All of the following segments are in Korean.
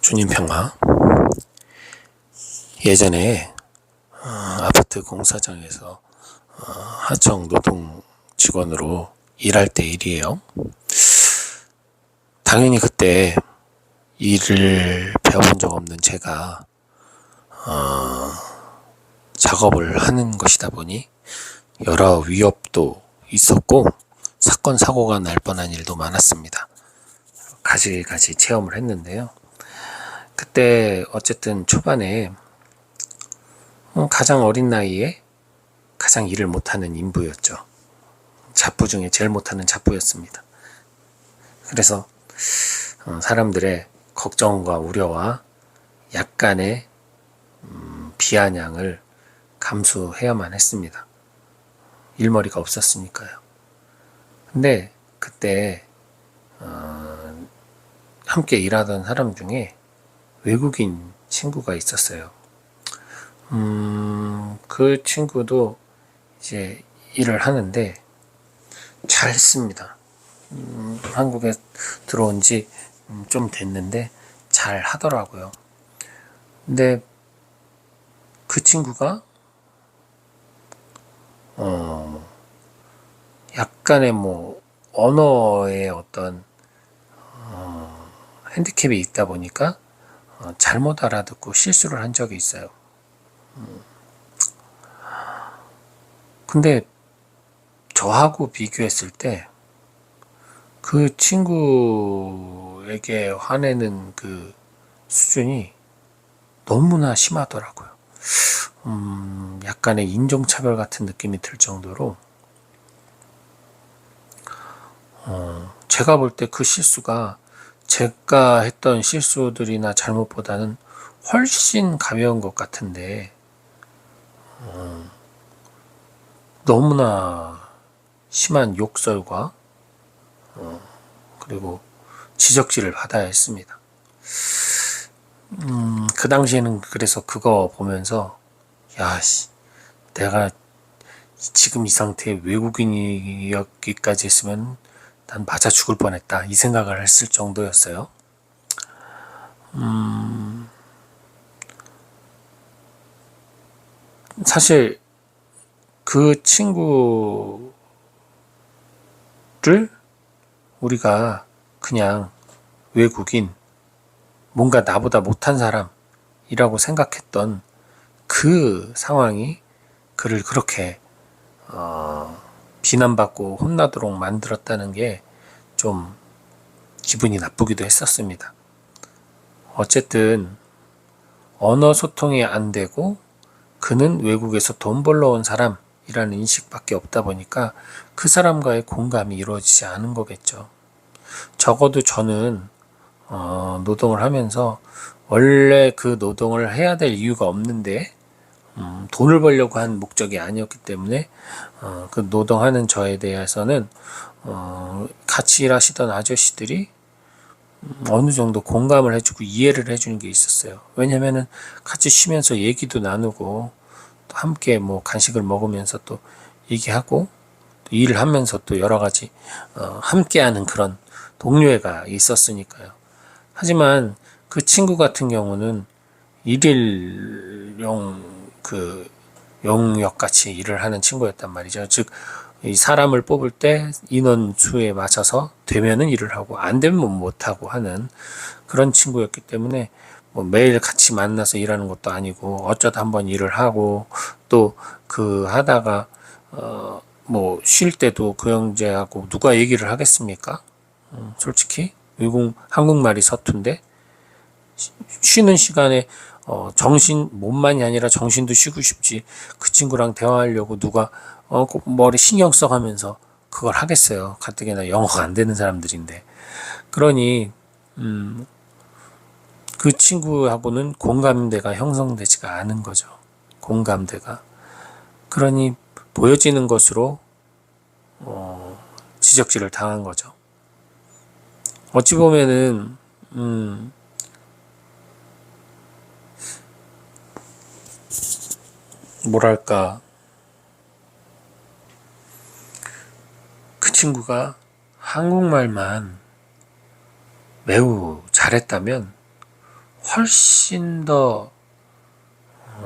주님 평화. 예전에 아파트 공사장에서 하청 노동 직원으로 일할 때 일이에요. 당연히 그때 일을 배워본 적 없는 제가 작업을 하는 것이다 보니 여러 위협도 있었고 사건 사고가 날 뻔한 일도 많았습니다. 가지가지 체험을 했는데요. 그때 어쨌든 초반에 가장 어린 나이에 가장 일을 못하는 인부였죠. 잡부 중에 제일 못하는 잡부였습니다. 그래서 사람들의 걱정과 우려와 약간의 비아냥을 감수해야만 했습니다. 일머리가 없었으니까요. 근데 그때 함께 일하던 사람 중에 외국인 친구가 있었어요. 그 친구도 이제 일을 하는데 잘했습니다. 한국에 들어온 지 좀 됐는데 잘 하더라고요. 근데 그 친구가 약간의 언어의 어떤 핸디캡이 있다 보니까 잘못 알아듣고 실수를 한 적이 있어요. 근데 저하고 비교했을 때 그 친구에게 화내는 그 수준이 너무나 심하더라고요. 약간의 인종차별 같은 느낌이 들 정도로 제가 볼 때 그 실수가 제가 했던 실수들이나 잘못보다는 훨씬 가벼운 것 같은데 너무나 심한 욕설과 그리고 지적질을 받아야 했습니다. 그 당시에는 그래서 그거 보면서 내가 지금 이 상태에 외국인이었기까지 했으면 난 맞아 죽을 뻔했다 이 생각을 했을 정도였어요. 사실 그 친구를 우리가 그냥 외국인, 뭔가 나보다 못한 사람이라고 생각했던 그 상황이 그를 그렇게 비난받고 혼나도록 만들었다는 게 좀 기분이 나쁘기도 했었습니다. 어쨌든 언어 소통이 안 되고 그는 외국에서 돈 벌러 온 사람이라는 인식밖에 없다 보니까 그 사람과의 공감이 이루어지지 않은 거겠죠. 적어도 저는 노동을 하면서 원래 그 노동을 해야 될 이유가 없는데 돈을 벌려고 한 목적이 아니었기 때문에 그 노동하는 저에 대해서는 같이 일하시던 아저씨들이 어느 정도 공감을 해주고 이해를 해주는 게 있었어요. 왜냐면은 같이 쉬면서 얘기도 나누고 또 함께 간식을 먹으면서 또 얘기하고 또 일을 하면서 또 여러 가지 함께하는 그런 동료애가 있었으니까요. 하지만 그 친구 같은 경우는 일일용 용역같이 일을 하는 친구였단 말이죠. 즉 이 사람을 뽑을 때 인원수에 맞춰서 되면은 일을 하고 안 되면 못하고 하는 그런 친구였기 때문에 매일 같이 만나서 일하는 것도 아니고 어쩌다 한번 일을 하고 또 그 하다가 쉴 때도 그 형제하고 누가 얘기를 하겠습니까? 솔직히 한국말이 서툰데 쉬는 시간에 몸만이 아니라 정신도 쉬고 싶지 그 친구랑 대화하려고 누가 머리 신경 써가면서 그걸 하겠어요. 가뜩이나 영어가 안 되는 사람들인데. 그러니 그 친구하고는 공감대가 형성되지가 않은 거죠. 공감대가. 그러니 보여지는 것으로 지적질을 당한 거죠. 어찌 보면은 뭐랄까, 그 친구가 한국말만 매우 잘했다면 훨씬 더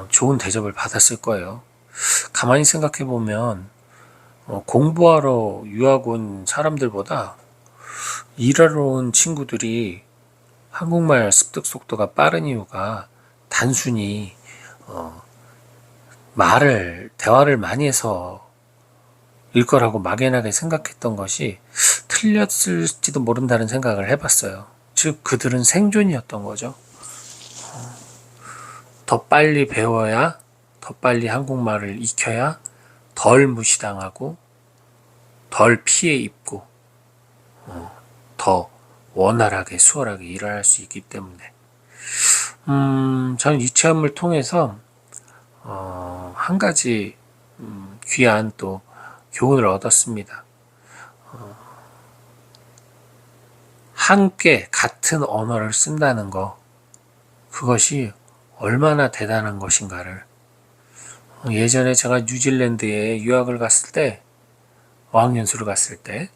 좋은 대접을 받았을 거예요. 가만히 생각해 보면 공부하러 유학 온 사람들보다 일하러 온 친구들이 한국말 습득 속도가 빠른 이유가 단순히 대화를 많이 해서 일 거라고 막연하게 생각했던 것이 틀렸을지도 모른다는 생각을 해봤어요. 즉, 그들은 생존이었던 거죠. 더 빨리 배워야, 더 빨리 한국말을 익혀야 덜 무시당하고, 덜 피해 입고, 더 원활하게, 수월하게 일을 할 수 있기 때문에. 저는 이 체험을 통해서, 한 가지, 귀한 또 교훈을 얻었습니다. 함께 같은 언어를 쓴다는 거, 그것이 얼마나 대단한 것인가를. 예전에 제가 뉴질랜드에 유학을 갔을 때, 어학연수를 갔을 때,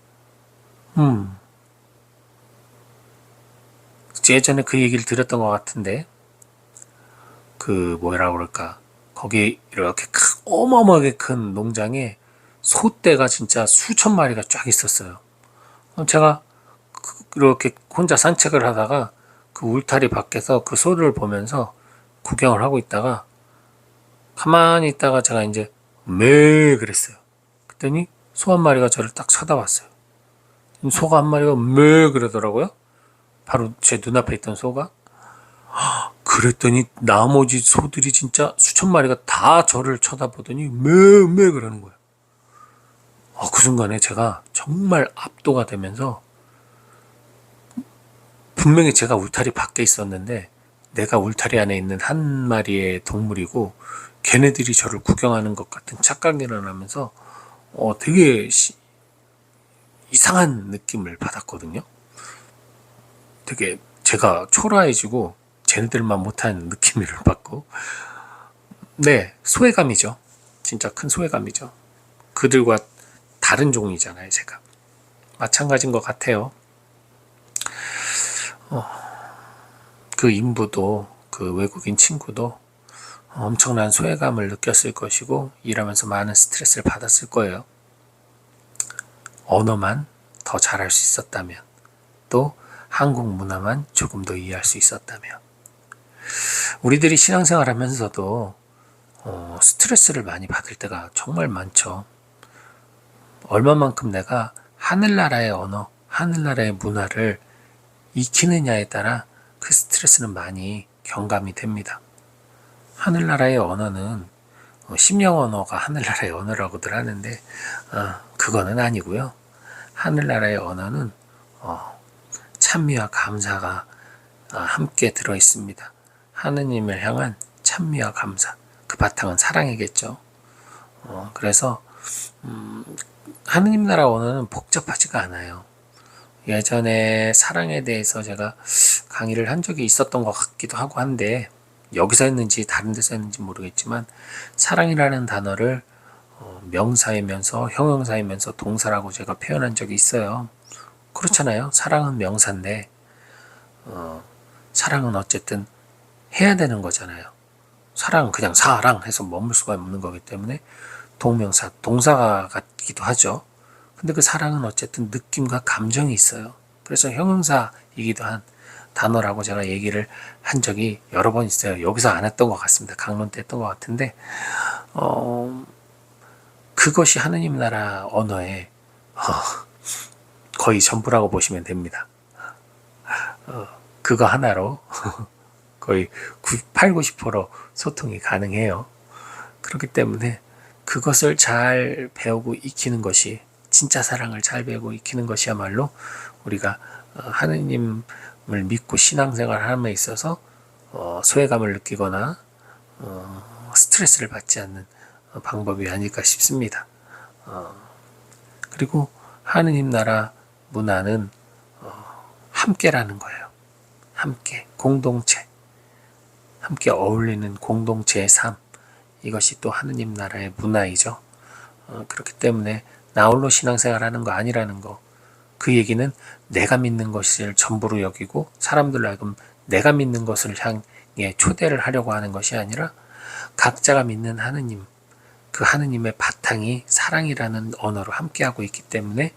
예전에 그 얘기를 들었던 것 같은데, 뭐라 그럴까. 거기 이렇게 어마어마하게 큰 농장에 소떼가 진짜 수천 마리가 쫙 있었어요. 제가 이렇게 혼자 산책을 하다가 그 울타리 밖에서 그 소를 보면서 구경을 하고 있다가 가만히 있다가 제가 이제 매 그랬어요. 그랬더니 소 한 마리가 저를 딱 쳐다봤어요. 소가 한 마리가 매 그러더라고요. 바로 제 눈앞에 있던 소가. 그랬더니 나머지 소들이 진짜 수천 마리가 다 저를 쳐다보더니 매 그러는 거예요. 그 순간에 제가 정말 압도가 되면서 분명히 제가 울타리 밖에 있었는데 내가 울타리 안에 있는 한 마리의 동물이고 걔네들이 저를 구경하는 것 같은 착각이 일어나면서 되게 이상한 느낌을 받았거든요. 되게 제가 초라해지고 쟤네들만 못하는 느낌을 받고 네, 소외감이죠. 진짜 큰 소외감이죠. 그들과 다른 종이잖아요, 제가. 마찬가지인 것 같아요. 그 인부도 그 외국인 친구도 엄청난 소외감을 느꼈을 것이고 일하면서 많은 스트레스를 받았을 거예요. 언어만 더 잘할 수 있었다면 또 한국 문화만 조금 더 이해할 수 있었다면 우리들이 신앙생활 하면서도 스트레스를 많이 받을 때가 정말 많죠. 얼마만큼 내가 하늘나라의 언어, 하늘나라의 문화를 익히느냐에 따라 그 스트레스는 많이 경감이 됩니다. 하늘나라의 언어는 심령 언어가 하늘나라의 언어라고들 하는데 그거는 아니고요. 하늘나라의 언어는 찬미와 감사가 함께 들어있습니다. 하느님을 향한 찬미와 감사, 그 바탕은 사랑이겠죠. 그래서 하느님 나라 언어는 복잡하지가 않아요. 예전에 사랑에 대해서 제가 강의를 한 적이 있었던 것 같기도 하고 한데 여기서 했는지 다른 데서 했는지 모르겠지만 사랑이라는 단어를 명사이면서 형용사이면서 동사라고 제가 표현한 적이 있어요. 그렇잖아요. 사랑은 명사인데 사랑은 어쨌든 해야 되는 거잖아요. 사랑은 그냥 사랑해서 머물 수가 없는 거기 때문에 동명사, 동사가 같기도 하죠. 근데 그 사랑은 어쨌든 느낌과 감정이 있어요. 그래서 형용사이기도 한 단어라고 제가 얘기를 한 적이 여러 번 있어요. 여기서 안 했던 것 같습니다. 강론 때 했던 것 같은데 그것이 하느님 나라 언어의 거의 전부라고 보시면 됩니다. 그거 하나로 거의 8, 90% 소통이 가능해요. 그렇기 때문에 그것을 잘 배우고 익히는 것이 진짜 사랑을 잘 배우고 익히는 것이야말로 우리가 하느님을 믿고 신앙생활을 함에 있어서 소외감을 느끼거나 스트레스를 받지 않는 방법이 아닐까 싶습니다. 그리고 하느님 나라 문화는 함께라는 거예요. 함께, 공동체, 함께 어울리는 공동체의 삶, 이것이 또 하느님 나라의 문화이죠. 그렇기 때문에 나 홀로 신앙생활 하는 거 아니라는 거 그 얘기는 내가 믿는 것을 전부로 여기고 사람들로 하여금 내가 믿는 것을 향해 초대를 하려고 하는 것이 아니라 각자가 믿는 하느님, 그 하느님의 바탕이 사랑이라는 언어로 함께하고 있기 때문에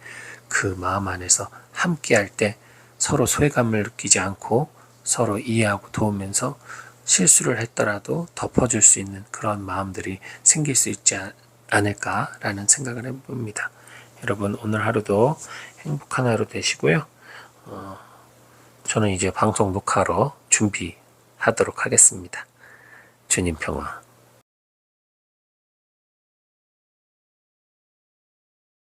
그 마음 안에서 함께할 때 서로 소외감을 느끼지 않고 서로 이해하고 도우면서 실수를 했더라도 덮어줄 수 있는 그런 마음들이 생길 수 있지 않을까라는 생각을 해봅니다. 여러분 오늘 하루도 행복한 하루 되시고요. 저는 이제 방송 녹화로 준비하도록 하겠습니다. 주님 평화.